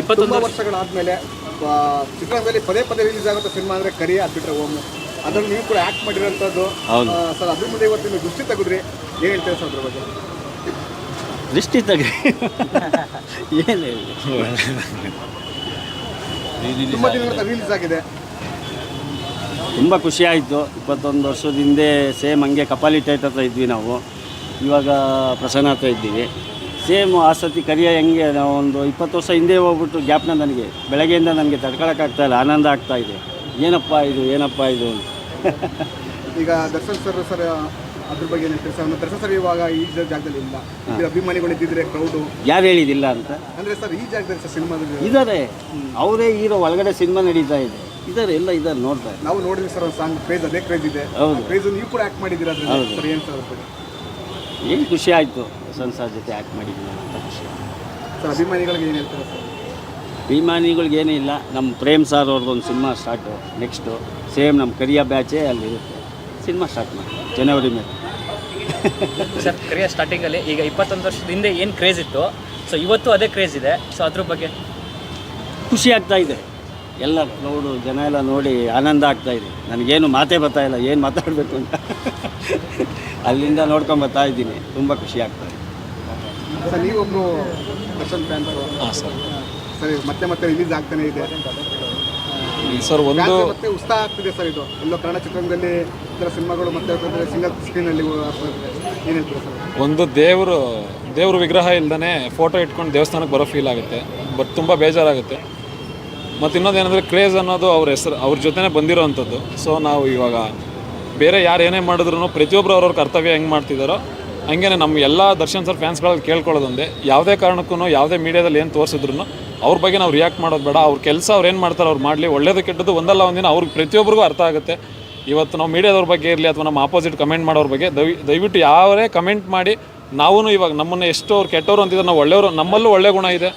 21 ವರ್ಷಗಳಾದಮೇಲೆ ಚಿತ್ರರಂಗದಲ್ಲಿ ಪದೇ ಪದೇ ರಿಲೀಸ್ ಆಗುವಂಥ ಸಿನಿಮಾ ಅಂದರೆ ಕರಿ, ಅದು ಬಿಟ್ಟರೆ ಓಮ್. ಅದನ್ನು ನೀವು ಕೂಡ ಆ್ಯಕ್ಟ್ ಮಾಡಿರೋಂಥದ್ದು ಸರ್. ಅದ್ರ ಮುಂದೆ ಇವತ್ತು ನೀವು ದೃಷ್ಟಿ ತೆಗೆದ್ರಿ, ಏನು ಹೇಳ್ತೀರಾ ಸರ್ ಅದ್ರ ಬಗ್ಗೆ? ದೃಷ್ಟಿ ತೆಗ್ರಿ ಏನು ತುಂಬ ದಿನಗಳ ರಿಲೀಸ್ ಆಗಿದೆ, ತುಂಬ ಖುಷಿ ಆಯಿತು. 21 ವರ್ಷದ ಹಿಂದೆ ಸೇಮ್ ಹಂಗೆ ಕಪಾಲಿ ಟೈಟ್ ಹತ್ರ ಇದ್ವಿ ನಾವು, ಇವಾಗ ಪ್ರಸನ್ನ ಹತ್ರ ಇದ್ದೀವಿ. ಸೇಮ್ ಆ ಸತಿ ಕರಿಯ ಹೆಂಗೆ ನಾವು ಒಂದು 20 ವರ್ಷ ಹಿಂದೆ ಹೋಗ್ಬಿಟ್ಟು ಗ್ಯಾಪ್ನ ನನಗೆ ಬೆಳಗ್ಗೆಯಿಂದ ನನಗೆ ತಡ್ಕೊಳಕ್ಕಾಗ್ತಾಯಿಲ್ಲ, ಆನಂದ ಆಗ್ತಾಯಿದೆ. ಏನಪ್ಪ ಇದು ಅಂತ. ಈಗ ದರ್ಶನ್ ಸರ್ ಅದ್ರ ಬಗ್ಗೆ ಏನು ಹೇಳ್ತೀರಿ ಸರ್? ದರ್ಶನ್ ಸರ್ ಇವಾಗ ಈ ಜಾಗದಲ್ಲಿ ಇಲ್ಲ, ಅಭಿಮಾನಿಗಳು ಇದ್ದಿದ್ರೆ ಕ್ರೌಡು. ಯಾರು ಹೇಳಿದಿಲ್ಲ ಅಂತ ಅಂದರೆ ಸರ್ ಈ ಜಾಗದಲ್ಲಿ ಸರ್ ಸಿನಿಮಾದಲ್ಲಿ ಇದ್ದಾರೆ, ಅವರೇ ಹೀರೋ. ಒಳಗಡೆ ಸಿನಿಮಾ ನಡೀತಾ ಇದೆ, ಎಲ್ಲ ಇದ್ದಾರೆ, ನೋಡ್ತಾರೆ. ನಾವು ನೋಡಿದ್ವಿ ಸರ್ ಒಂದು ಸಾಂಗ್ ಕ್ರೇಜ್, ಅದೇ ಕ್ರೇಜ್ ಇದೆ. ಹೌದು, ಕ್ರೇಜ್ ನೀವು ಕೂಡ ಆ್ಯಕ್ಟ್ ಮಾಡಿದ್ದೀರಾ ಸರ್, ಏನು ಸರ್ ಅದ್ರ ಬಗ್ಗೆ? ಏನು ಖುಷಿ ಆಯಿತು, ಸಂಸಾರ ಜೊತೆ ಆ್ಯಕ್ಟ್ ಮಾಡಿದ್ದೀನಿ ಅಂತ ಖುಷಿ. ಸರ್ ಅಭಿಮಾನಿಗಳಿಗೆ ಏನು ಹೇಳ್ತಾರೆ ಸರ್? ಅಭಿಮಾನಿಗಳ್ಗೇನೂ ಇಲ್ಲ, ನಮ್ಮ ಪ್ರೇಮ್ ಸಾರ್ ಅವ್ರದ್ದೊಂದು ಸಿನಿಮಾ ಸ್ಟಾರ್ಟು ನೆಕ್ಸ್ಟು, ಸೇಮ್ ನಮ್ಮ ಕರಿಯ ಬ್ಯಾಚೇ ಅಲ್ಲಿರುತ್ತೆ. ಸಿನಿಮಾ ಸ್ಟಾರ್ಟ್ ಮಾಡಿ ಜನವರಿ ಮೇಲೆ. ಸರ್ ಕರಿಯ ಸ್ಟಾರ್ಟಿಂಗಲ್ಲಿ ಈಗ 21 ವರ್ಷದ ಹಿಂದೆ ಏನು ಕ್ರೇಜ್ ಇತ್ತು, ಸೊ ಇವತ್ತು ಅದೇ ಕ್ರೇಜ್ ಇದೆ. ಸೊ ಅದ್ರ ಬಗ್ಗೆ ಖುಷಿ ಆಗ್ತಾ ಇದೆ. ಎಲ್ಲ ಕ್ರೌಡು ಜನ ಎಲ್ಲ ನೋಡಿ ಆನಂದ ಆಗ್ತಾಯಿದೆ. ನನಗೇನು ಮಾತೇ ಬರ್ತಾಯಿಲ್ಲ, ಏನು ಮಾತಾಡಬೇಕು ಅಂತ. ಅಲ್ಲಿಂದ ನೋಡ್ಕೊಂಡು ಇದ್ದೀನಿ, ತುಂಬ ಖುಷಿ ಆಗ್ತಾಯಿದೆ. ಸರ್ ನೀವೊಬ್ಬರು ದರ್ಶನ್ ಫ್ಯಾನ್ ಸರ್. ಸರಿ, ಮತ್ತೆ ರಿಲೀಸ್ ಆಗ್ತಾನೆ ಇದೆ ಸರ್. ಒಂದು ಮತ್ತೆ ಉತ್ಸಾಹ ಆಗ್ತಿದೆ ಸರ್. ಇದು ಎಲ್ಲೋ ಕನ್ನಡ ಚಿತ್ರರಂಗದಲ್ಲಿ ಇತರ ಸಿನಿಮಾಗಳು ಮತ್ತೆ ಸಿಂಗಲ್ ಸ್ಕ್ರೀನಲ್ಲಿ ಏನು ಹೇಳ್ತೀರಾ ಸರ್? ಒಂದು ದೇವ್ರ ವಿಗ್ರಹ ಇಲ್ದೇ ಫೋಟೋ ಇಟ್ಕೊಂಡು ದೇವಸ್ಥಾನಕ್ಕೆ ಬರೋ ಫೀಲ್ ಆಗುತ್ತೆ, ಬಟ್ ತುಂಬ ಬೇಜಾರಾಗುತ್ತೆ. ಮತ್ತು ಇನ್ನೊಂದೇನೆಂದರೆ ಕ್ರೇಜ್ ಅನ್ನೋದು ಅವ್ರ ಜೊತೆನೇ ಬಂದಿರೋವಂಥದ್ದು. ಸೊ ನಾವು ಇವಾಗ ಬೇರೆ ಯಾರು ಏನೇ ಮಾಡಿದ್ರು ಪ್ರತಿಯೊಬ್ಬರು ಅವ್ರವ್ರ ಕರ್ತವ್ಯ ಹೆಂಗೆ ಮಾಡ್ತಿದ್ದಾರೋ ಹಂಗೇ ನಮ್ಮ ಎಲ್ಲ ದರ್ಶನ್ ಸರ್ ಫ್ಯಾನ್ಸ್ಗಳಲ್ಲಿ ಕೇಳ್ಕೊಳ್ಳೋದೊಂದೇ, ಯಾವುದೇ ಕಾರಣಕ್ಕೂ ಯಾವುದೇ ಮೀಡಿಯಾದಲ್ಲಿ ಏನು ತೋರಿಸಿದ್ರು ಅವ್ರ ಬಗ್ಗೆ ನಾವು ರಿಯಾಕ್ಟ್ ಮಾಡೋದು ಬೇಡ. ಅವ್ರ ಕೆಲಸ ಅವ್ರು ಏನು ಮಾಡ್ತಾರೆ ಅವ್ರು ಮಾಡಲಿ, ಒಳ್ಳೇದು ಕೆಟ್ಟದ್ದು ಒಂದಲ್ಲ ಒಂದಿನ ಅವ್ರಿಗೆ ಪ್ರತಿಯೊಬ್ಬರಿಗೂ ಅರ್ಥ ಆಗುತ್ತೆ. ಇವತ್ತು ನಾವು ಮೀಡಿಯಾದವ್ರ ಬಗ್ಗೆ ಇರಲಿ ಅಥವಾ ನಮ್ಮ ಆಪೋಸಿಟ್ ಕಮೆಂಟ್ ಮಾಡೋರ ಬಗ್ಗೆ ದಯವಿಟ್ಟು ಯಾವೇ ಕಮೆಂಟ್ ಮಾಡಿ, ನಾವೂ ಇವಾಗ ನಮ್ಮನ್ನು ಎಷ್ಟು ಅವ್ರು ಕೆಟ್ಟವರು ಅಂತಿದ್ದಾರೆ, ನಾವು ಒಳ್ಳೆಯವರು, ನಮ್ಮಲ್ಲೂ ಒಳ್ಳೆ ಗುಣ ಇದೆ,